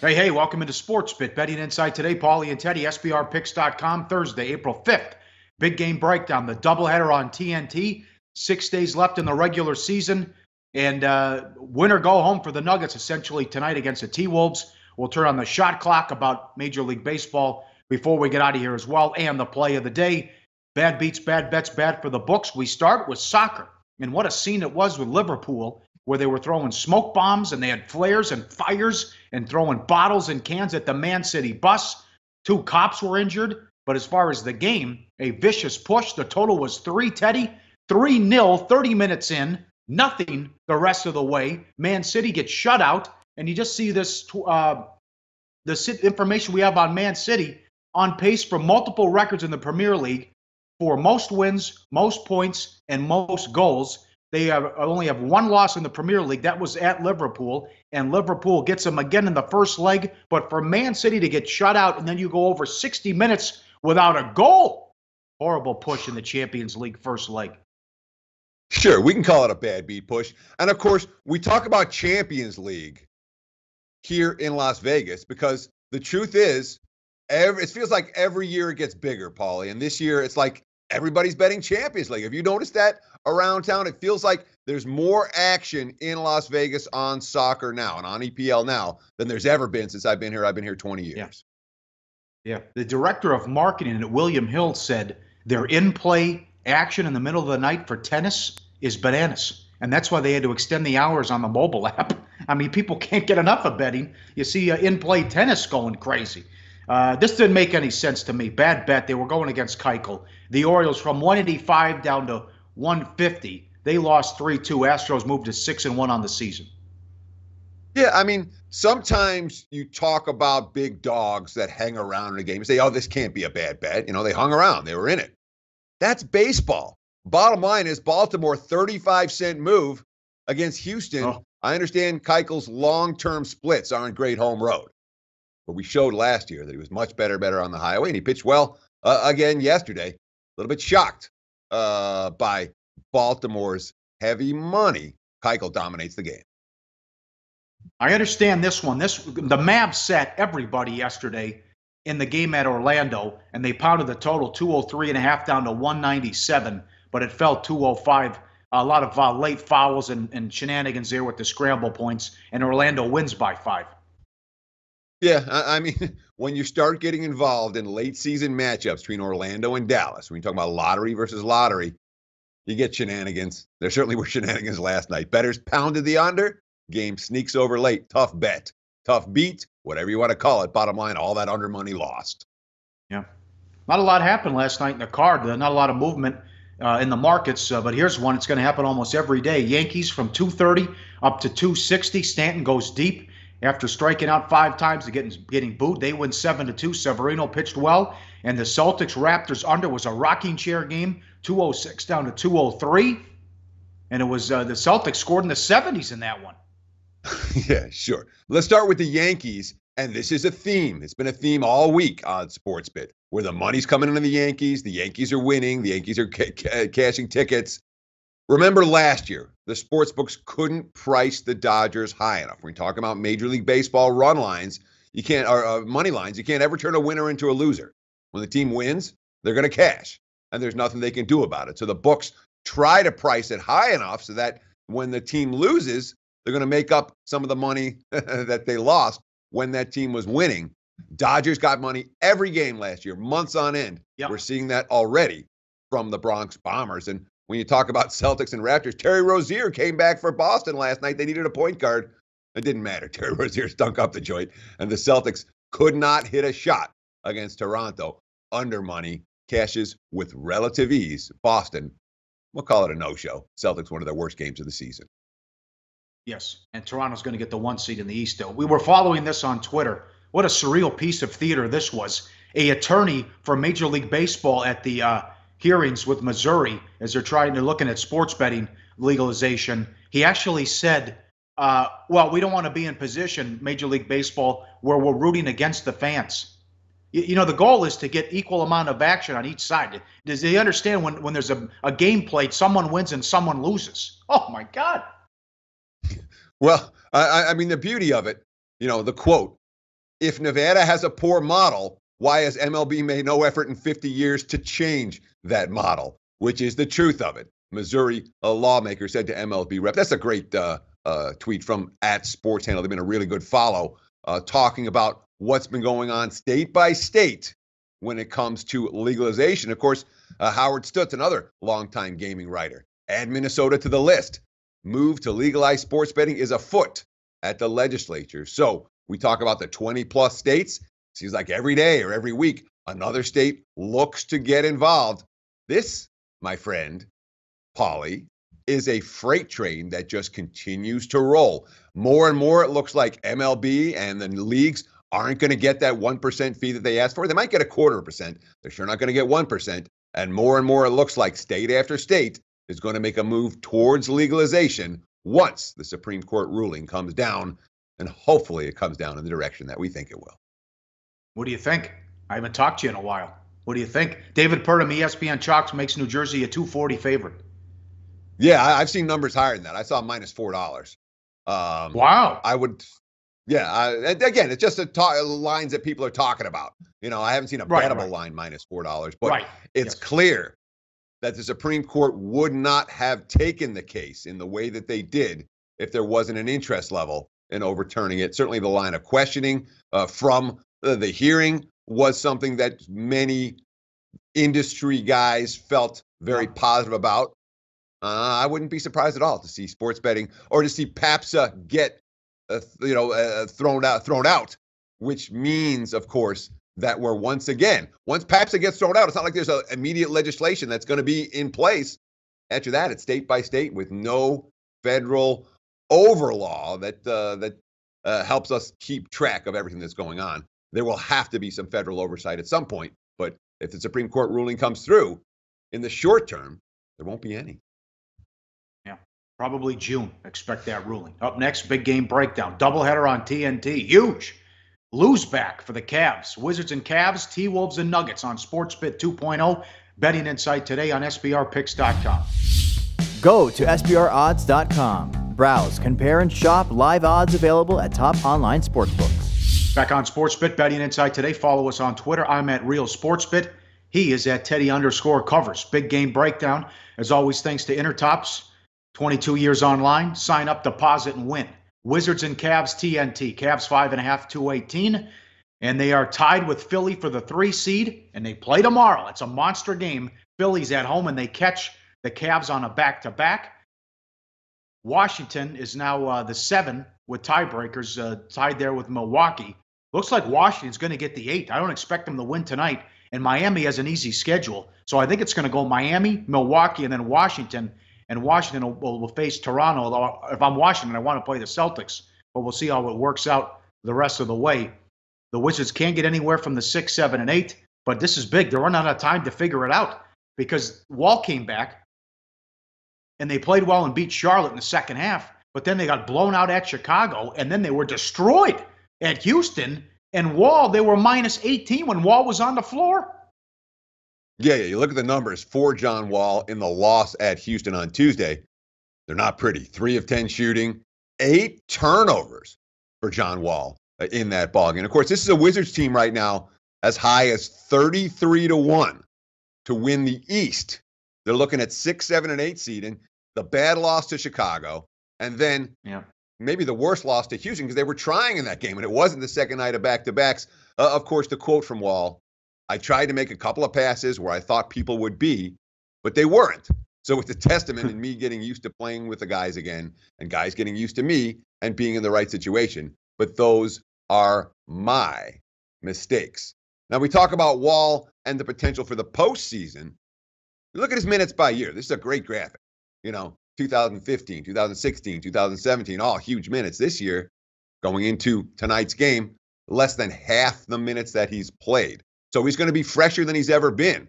Hey, welcome into Sports Bit. Betting Insight today, Pauly and Teddy, SBRpicks.com, Thursday, April 5th. Big game breakdown, the doubleheader on TNT. 6 days left in the regular season. And win or go home for the Nuggets, essentially, tonight against the T-Wolves. We'll turn on the shot clock about Major League Baseball before we get out of here as well. And the play of the day, bad beats, bad bets, bad for the books. We start with soccer. And what a scene it was with Liverpool, where they were throwing smoke bombs and they had flares and fires and throwing bottles and cans at the Man City bus. 2 cops were injured. But as far as the game, a vicious push. The total was 3, Teddy. 3-0, 30 minutes in. Nothing the rest of the way. Man City gets shut out. And you just see this information we have on Man City on pace for multiple records in the Premier League for most wins, most points, and most goals. They only have 1 loss in the Premier League. That was at Liverpool, and Liverpool gets them again in the first leg. But for Man City to get shut out, and then you go over 60 minutes without a goal, horrible push in the Champions League first leg. Sure, we can call it a bad beat push. And, of course, we talk about Champions League here in Las Vegas because the truth is, it feels like every year it gets bigger, Pauly. And this year it's like everybody's betting Champions League. Have you noticed that around town? It feels like there's more action in Las Vegas on soccer now and on EPL now than there's ever been since I've been here. I've been here 20 years. Yeah. The director of marketing at William Hill said their in-play action in the middle of the night for tennis is bananas. And that's why they had to extend the hours on the mobile app. I mean, people can't get enough of betting. You see in-play tennis going crazy. This didn't make any sense to me. Bad bet. They were going against Keuchel. The Orioles from 185 down to 150. They lost 3-2. Astros moved to 6-1 on the season. Yeah, I mean, sometimes you talk about big dogs that hang around in a game. You say, oh, this can't be a bad bet. You know, they hung around. They were in it. That's baseball. Bottom line is Baltimore 35-cent move against Houston. Oh. I understand Keuchel's long-term splits aren't great home road. But we showed last year that he was much better on the highway, and he pitched well again yesterday. A little bit shocked by Baltimore's heavy money. Keuchel dominates the game. I understand this one. The Mavs set everybody yesterday in the game at Orlando, and they pounded the total 203.5 down to 197, but it fell 205. A lot of late fouls and shenanigans there with the scramble points, and Orlando wins by 5. Yeah, I mean, when you start getting involved in late season matchups between Orlando and Dallas, when you talk about lottery versus lottery, you get shenanigans. There certainly were shenanigans last night. Bettors pounded the under. Game sneaks over late. Tough bet. Tough beat. Whatever you want to call it. Bottom line, all that under money lost. Yeah. Not a lot happened last night in the card. Not a lot of movement in the markets. But here's one. It's going to happen almost every day. Yankees from 230 up to 260. Stanton goes deep. After striking out 5 times and getting booed, they win 7-2. Severino pitched well. And the Celtics-Raptors under was a rocking chair game, 206 down to 203. And it was the Celtics scored in the 70s in that one. Yeah, sure. Let's start with the Yankees. And this is a theme. It's been a theme all week on SportsBit, where the money's coming into the Yankees are winning, the Yankees are cashing tickets. Remember last year, the sports books couldn't price the Dodgers high enough. When you talk about Major League Baseball run lines, you can't, or money lines, you can't ever turn a winner into a loser. When the team wins, they're going to cash, and there's nothing they can do about it. So the books try to price it high enough so that when the team loses, they're going to make up some of the money that they lost when that team was winning. Dodgers got money every game last year, months on end. Yep. We're seeing that already from the Bronx Bombers. And when you talk about Celtics and Raptors, Terry Rozier came back for Boston last night. They needed a point guard. It didn't matter. Terry Rozier stunk up the joint, and the Celtics could not hit a shot against Toronto. Under money cashes with relative ease. Boston, we'll call it a no-show. Celtics, one of their worst games of the season. Yes, and Toronto's going to get the 1 seed in the East, though. We were following this on Twitter. What a surreal piece of theater this was. A attorney for Major League Baseball at the hearings with Missouri, as they're looking at sports betting legalization, he actually said, well, we don't want to be in position, Major League Baseball, where we're rooting against the fans. You know, the goal is to get equal amount of action on each side. Does they understand when there's a game played, someone wins and someone loses? Oh, my God. Well, I mean, the beauty of it, you know, the quote if Nevada has a poor model, why has MLB made no effort in 50 years to change that model, which is the truth of it? Missouri, a lawmaker, said to MLB rep. That's a great tweet from @SportsHandle. They've been a really good follow, talking about what's been going on state by state when it comes to legalization. Of course, Howard Stutz, another longtime gaming writer, add Minnesota to the list. Move to legalize sports betting is afoot at the legislature. So we talk about the 20-plus states. Seems like every day or every week, another state looks to get involved. This, my friend, Pauly, is a freight train that just continues to roll. More and more, it looks like MLB and the leagues aren't going to get that 1% fee that they asked for. They might get a 0.25%. They're sure not going to get 1%. And more, it looks like state after state is going to make a move towards legalization once the Supreme Court ruling comes down. And hopefully it comes down in the direction that we think it will. What do you think? I haven't talked to you in a while. What do you think? David Purdom, ESPN Chalks, makes New Jersey a 240 favorite. Yeah, I've seen numbers higher than that. I saw -$4. Wow. I would, yeah. Again, it's just lines that people are talking about. I haven't seen a bettable line -$4, but it's clear that the Supreme Court would not have taken the case in the way that they did if there wasn't an interest level in overturning it. Certainly the line of questioning from the hearing was something that many industry guys felt very positive about. I wouldn't be surprised at all to see sports betting or to see PAPSA get thrown out, which means, of course, that we're once PAPSA gets thrown out, it's not like there's an immediate legislation that's going to be in place. After that, it's state by state with no federal overlaw that helps us keep track of everything that's going on. There will have to be some federal oversight at some point, but if the Supreme Court ruling comes through in the short term, there won't be any. Yeah, probably June. Expect that ruling. Up next, big game breakdown. Doubleheader on TNT. Huge. Lose back for the Cavs. Wizards and Cavs, T-Wolves and Nuggets on SportsBit 2.0. Betting insight today on SBRpicks.com. Go to SBRodds.com. Browse, compare, and shop live odds available at top online sportsbooks. Back on SportsBit, betting insight today. Follow us on Twitter. I'm at Real SportsBit. He is at Teddy_covers. Big game breakdown. As always, thanks to Intertops. 22 years online. Sign up, deposit, and win. Wizards and Cavs, TNT. Cavs 5.5, 218. And they are tied with Philly for the 3 seed. And they play tomorrow. It's a monster game. Philly's at home, and they catch the Cavs on a back-to-back. Washington is now the 7 with tiebreakers, tied there with Milwaukee. Looks like Washington's going to get the 8. I don't expect them to win tonight. And Miami has an easy schedule. So I think it's going to go Miami, Milwaukee, and then Washington. And Washington will face Toronto. Although if I'm Washington, I want to play the Celtics. But we'll see how it works out the rest of the way. The Wizards can't get anywhere from the 6, 7, and 8. But this is big. They're running out of time to figure it out. Because Wall came back. And they played well and beat Charlotte in the second half. But then they got blown out at Chicago. And then they were destroyed at Houston. And Wall, they were -18 when Wall was on the floor. Yeah, you look at the numbers for John Wall in the loss at Houston on Tuesday. They're not pretty. 3 of 10 shooting, 8 turnovers for John Wall in that ballgame. Of course, this is a Wizards team right now as high as 33-1 to win the East. They're looking at 6, 7, and 8 seeding. The bad loss to Chicago, and then maybe the worst loss to Houston because they were trying in that game, and it wasn't the second night of back-to-backs. Of course, the quote from Wall, I tried to make a couple of passes where I thought people would be, but they weren't. So it's a testament in me getting used to playing with the guys again and guys getting used to me and being in the right situation. But those are my mistakes. Now, we talk about Wall and the potential for the postseason. Look at his minutes by year. This is a great graphic. 2015, 2016, 2017, all huge minutes. This year, going into tonight's game, less than half the minutes that he's played. So he's going to be fresher than he's ever been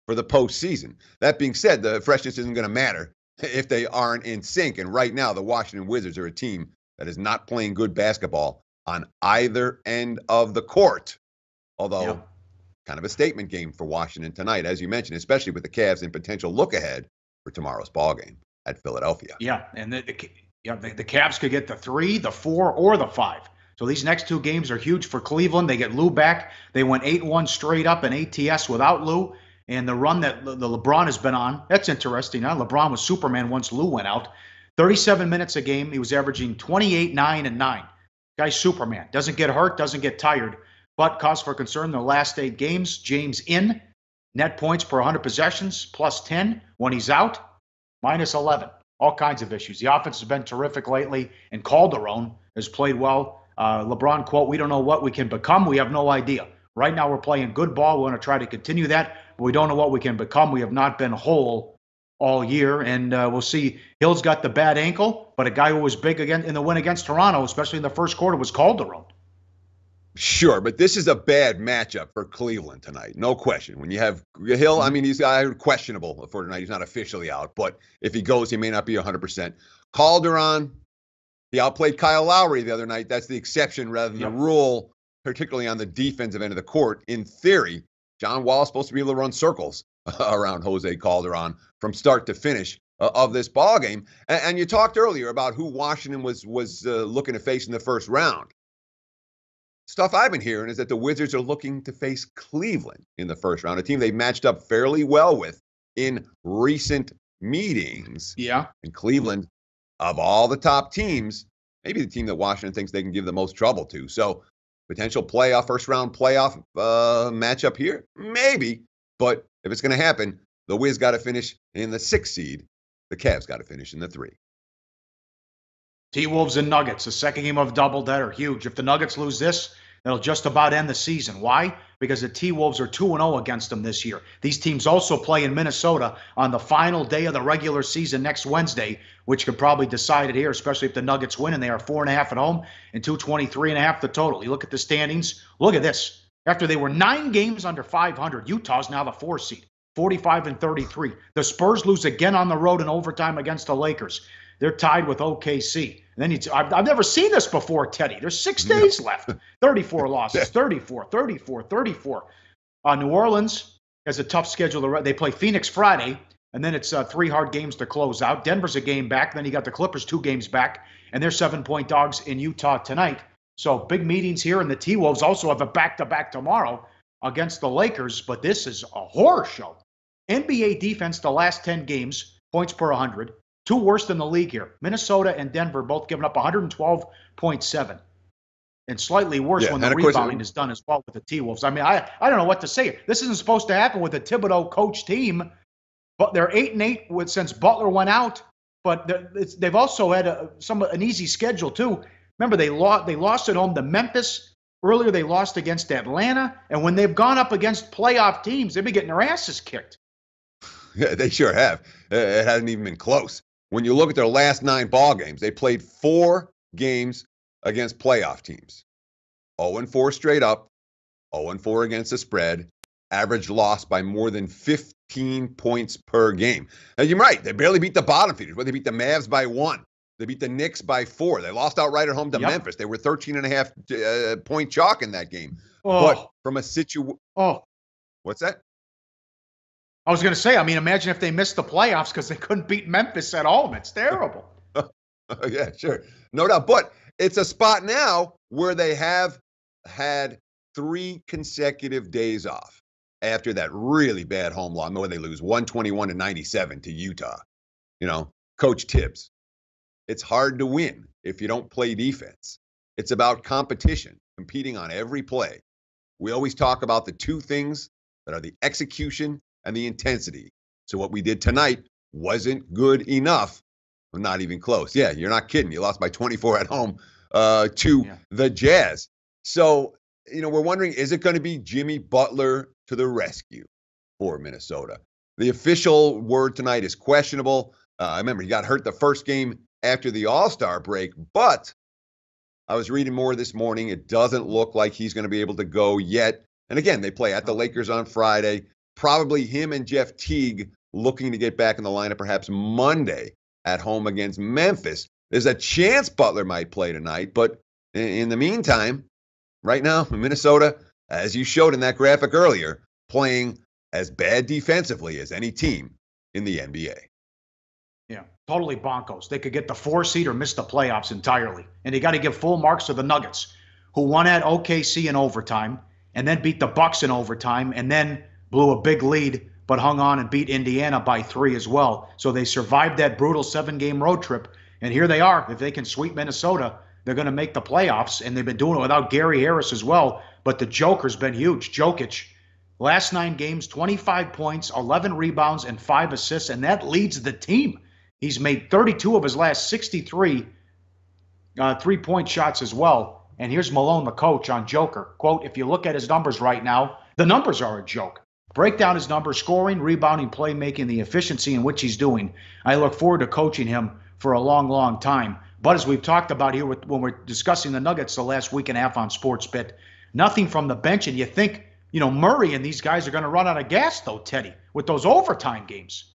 for the postseason. That being said, the freshness isn't going to matter if they aren't in sync. And right now, the Washington Wizards are a team that is not playing good basketball on either end of the court. Although, kind of a statement game for Washington tonight, as you mentioned, especially with the Cavs in potential look ahead for tomorrow's ball game at Philadelphia. Yeah, and the Cavs could get the 3, the 4, or the 5. So these next two games are huge for Cleveland. They get Lou back. They went 8-1 straight up in ATS without Lou. And the run that the LeBron has been on, that's interesting. Huh? LeBron was Superman once Lou went out. 37 minutes a game. He was averaging 28, 9, and 9. Guy's Superman. Doesn't get hurt, doesn't get tired. But cause for concern, the last 8 games, James in. Net points per 100 possessions, plus 10. When he's out, minus 11. All kinds of issues. The offense has been terrific lately, and Calderon has played well. LeBron quote, "We don't know what we can become. We have no idea. Right now we're playing good ball. We want to try to continue that, but we don't know what we can become. We have not been whole all year, and we'll see." Hill's got the bad ankle, but a guy who was big again in the win against Toronto, especially in the first quarter, was Calderon. Sure, but this is a bad matchup for Cleveland tonight, no question. When you have Hill, I mean, he's questionable for tonight. He's not officially out, but if he goes, he may not be 100%. Calderon, he outplayed Kyle Lowry the other night. That's the exception rather than the rule, particularly on the defensive end of the court. In theory, John Wall is supposed to be able to run circles around Jose Calderon from start to finish of this ball game. And you talked earlier about who Washington was looking to face in the first round. Stuff I've been hearing is that the Wizards are looking to face Cleveland in the first round, a team they matched up fairly well with in recent meetings. Yeah. And Cleveland, of all the top teams, maybe the team that Washington thinks they can give the most trouble to. So potential first round playoff matchup here? Maybe. But if it's going to happen, the Wiz got to finish in the 6th seed. The Cavs got to finish in the 3. T-Wolves and Nuggets, the second game of doubleheader, huge. If the Nuggets lose this, that'll just about end the season. Why? Because the T-Wolves are 2-0 against them this year. These teams also play in Minnesota on the final day of the regular season next Wednesday, which could probably decide it here, especially if the Nuggets win, and they are 4.5 at home and 223.5 the total. You look at the standings. Look at this. After they were 9 games under 500, Utah's now the 4 seed, 45-33. The Spurs lose again on the road in overtime against the Lakers. They're tied with OKC. And then I've never seen this before, Teddy. There's 6 days left. 34 losses, 34. New Orleans has a tough schedule. They play Phoenix Friday, and then it's 3 hard games to close out. Denver's a game back. Then you got the Clippers 2 games back, and they're 7-point dogs in Utah tonight. So big meetings here, and the T-Wolves also have a back-to-back tomorrow against the Lakers, but this is a horror show. NBA defense the last 10 games, points per 100. 2 worst in the league here. Minnesota and Denver both giving up 112.7. And slightly worse when the rebounding is done as well with the T-Wolves. I mean, I don't know what to say. This isn't supposed to happen with a Thibodeau coach team, but they're 8-8 since Butler went out. But they've also had an easy schedule too. Remember, they lost at home to Memphis. Earlier, they lost against Atlanta. And when they've gone up against playoff teams, they've been getting their asses kicked. Yeah, they sure have. It hasn't even been close. When you look at their last 9 ball games, they played 4 games against playoff teams. 0-4 straight up, 0-4 against the spread, average loss by more than 15 points per game. Now, you're right. They barely beat the bottom feeders. They beat the Mavs by 1. They beat the Knicks by 4. They lost outright at home to Memphis. They were 13.5 point chalk in that game. But from a what's that? I was going to say, I mean, imagine if they missed the playoffs because they couldn't beat Memphis at home. It's terrible. Yeah, sure. No doubt. But it's a spot now where they have had 3 consecutive days off after that really bad home loss where they lose 121-97 to Utah. You know, Coach Tibbs. It's hard to win if you don't play defense. It's about competition, competing on every play. We always talk about the 2 things that are the execution and the intensity. So what we did tonight wasn't good enough. Well, not even close. Yeah, you're not kidding. You lost by 24 at home to the Jazz. So, you know, we're wondering, is it going to be Jimmy Butler to the rescue for Minnesota? The official word tonight is questionable. I remember he got hurt the first game after the All-Star break, but I was reading more this morning. It doesn't look like he's going to be able to go yet. And again, they play at the Lakers on Friday. Probably him and Jeff Teague looking to get back in the lineup perhaps Monday at home against Memphis. There's a chance Butler might play tonight, but in the meantime, right now, Minnesota, as you showed in that graphic earlier, playing as bad defensively as any team in the NBA. Yeah, totally bonkos. They could get the 4 seed or miss the playoffs entirely. And you got to give full marks to the Nuggets, who won at OKC in overtime and then beat the Bucks in overtime and then blew a big lead but hung on and beat Indiana by 3 as well. So they survived that brutal 7-game road trip, and here they are. If they can sweep Minnesota, they're going to make the playoffs, and they've been doing it without Gary Harris as well. But the Joker's been huge. Jokic, last 9 games, 25 points, 11 rebounds, and 5 assists, and that leads the team. He's made 32 of his last 63 three-point shots as well. And here's Malone, the coach, on Joker. Quote, if you look at his numbers right now, the numbers are a joke. Break down his numbers, scoring, rebounding, playmaking, the efficiency in which he's doing. I look forward to coaching him for a long, long time. But as we've talked about here when we're discussing the Nuggets the last week and a half on SportsBit, nothing from the bench. And you think, Murray and these guys are going to run out of gas, though, Teddy, with those overtime games.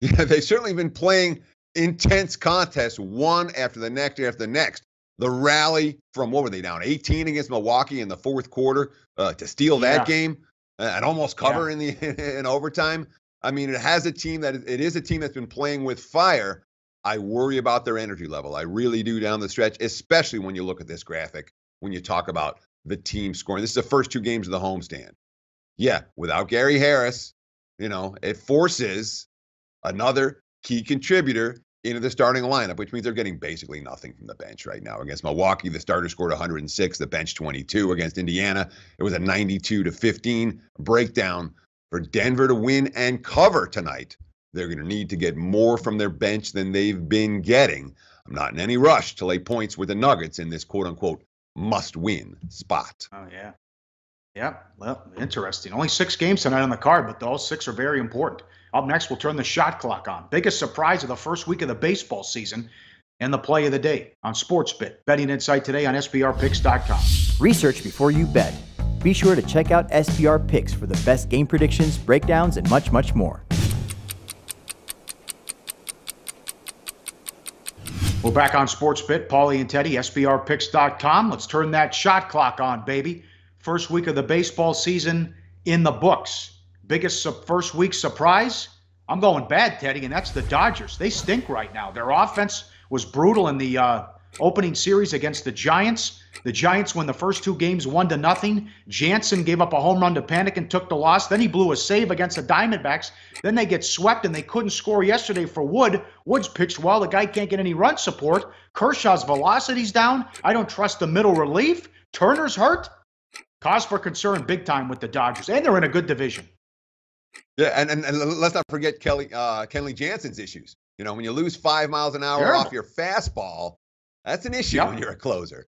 Yeah, they've certainly been playing intense contests, one after the next after the next. The rally from, what were they down, 18 against Milwaukee in the fourth quarter to steal that game and almost cover in overtime. I mean, it is a team that's been playing with fire. I worry about their energy level. I really do down the stretch, especially when you look at this graphic, when you talk about the team scoring. This is the first 2 games of the homestand. Yeah, without Gary Harris, it forces another key contributor into the starting lineup, which means they're getting basically nothing from the bench right now. Against Milwaukee, the starter scored 106, the bench 22. Against Indiana, it was a 92-15 breakdown. For Denver to win and cover tonight, they're going to need to get more from their bench than they've been getting. I'm not in any rush to lay points with the Nuggets in this quote-unquote must-win spot. Oh, yeah. Yeah, well, interesting. Only 6 games tonight on the card, but those 6 are very important. Up next, we'll turn the shot clock on. Biggest surprise of the first week of the baseball season and the play of the day on SportsBit. Betting insight today on SBRpicks.com. Research before you bet. Be sure to check out SBR Picks for the best game predictions, breakdowns, and much, much more. We're back on SportsBit. Pauly and Teddy, SBRpicks.com. Let's turn that shot clock on, baby. First week of the baseball season in the books. Biggest first week surprise? I'm going bad, Teddy, and that's the Dodgers. They stink right now. Their offense was brutal in the opening series against the Giants. The Giants won the first 2 games 1-0. Jansen gave up a home run to Panic and took the loss. Then he blew a save against the Diamondbacks. Then they get swept, and they couldn't score yesterday for Wood. Woods pitched well. The guy can't get any run support. Kershaw's velocity's down. I don't trust the middle relief. Turner's hurt. Cause for concern big time with the Dodgers, and they're in a good division. Yeah, and let's not forget Kenley Jansen's issues. When you lose 5 miles an hour off your fastball, that's an issue when you're a closer.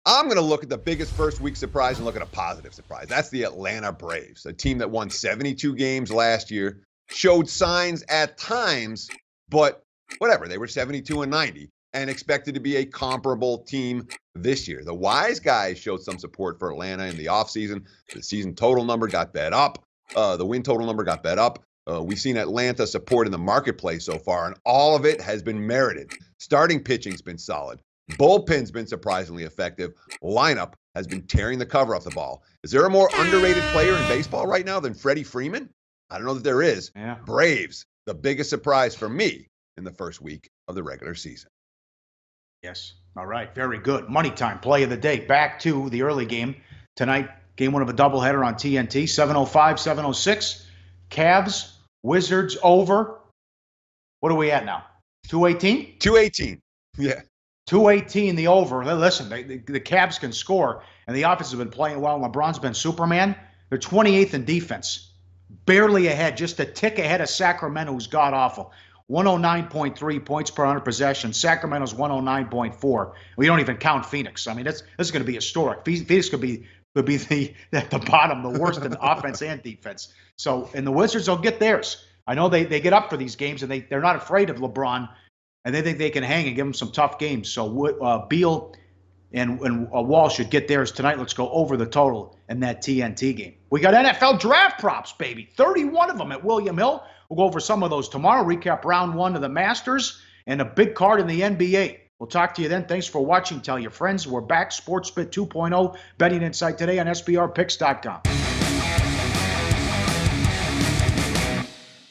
I'm going to look at the biggest first week surprise and look at a positive surprise. That's the Atlanta Braves, a team that won 72 games last year, showed signs at times, but whatever, they were 72-90 and expected to be a comparable team this year. The wise guys showed some support for Atlanta in the offseason. The season total number got bet up. The win total number got bet up. We've seen Atlanta support in the marketplace so far, and all of it has been merited. Starting pitching's been solid. Bullpen's been surprisingly effective. Lineup has been tearing the cover off the ball. Is there a more underrated player in baseball right now than Freddie Freeman? I don't know that there is. Yeah. Braves, the biggest surprise for me in the first week of the regular season. Yes. All right. Very good. Money time. Play of the day. Back to the early game tonight. Game 1 of a doubleheader on TNT. 7:05, 7:06. Cavs, Wizards over. What are we at now? 218? 218. Yeah. 218 the over. Listen, the Cavs can score, and the offense has been playing well. LeBron's been Superman. They're 28th in defense. Barely ahead, just a tick ahead of Sacramento, who's god-awful. 109.3 points per 100 possessions. Sacramento's 109.4. We don't even count Phoenix. I mean, this is going to be historic. Phoenix could be at the bottom, the worst in offense and defense. So, and the Wizards will get theirs. I know they get up for these games, and they're not afraid of LeBron, and they think they can hang and give them some tough games. So Beal and Wall should get theirs tonight. Let's go over the total in that TNT game. We got NFL draft props, baby. 31 of them at William Hill. We'll go over some of those tomorrow. Recap round 1 of the Masters and a big card in the NBA. We'll talk to you then. Thanks for watching. Tell your friends. We're back. SportsBit 2.0. Betting insight today on SBRpicks.com.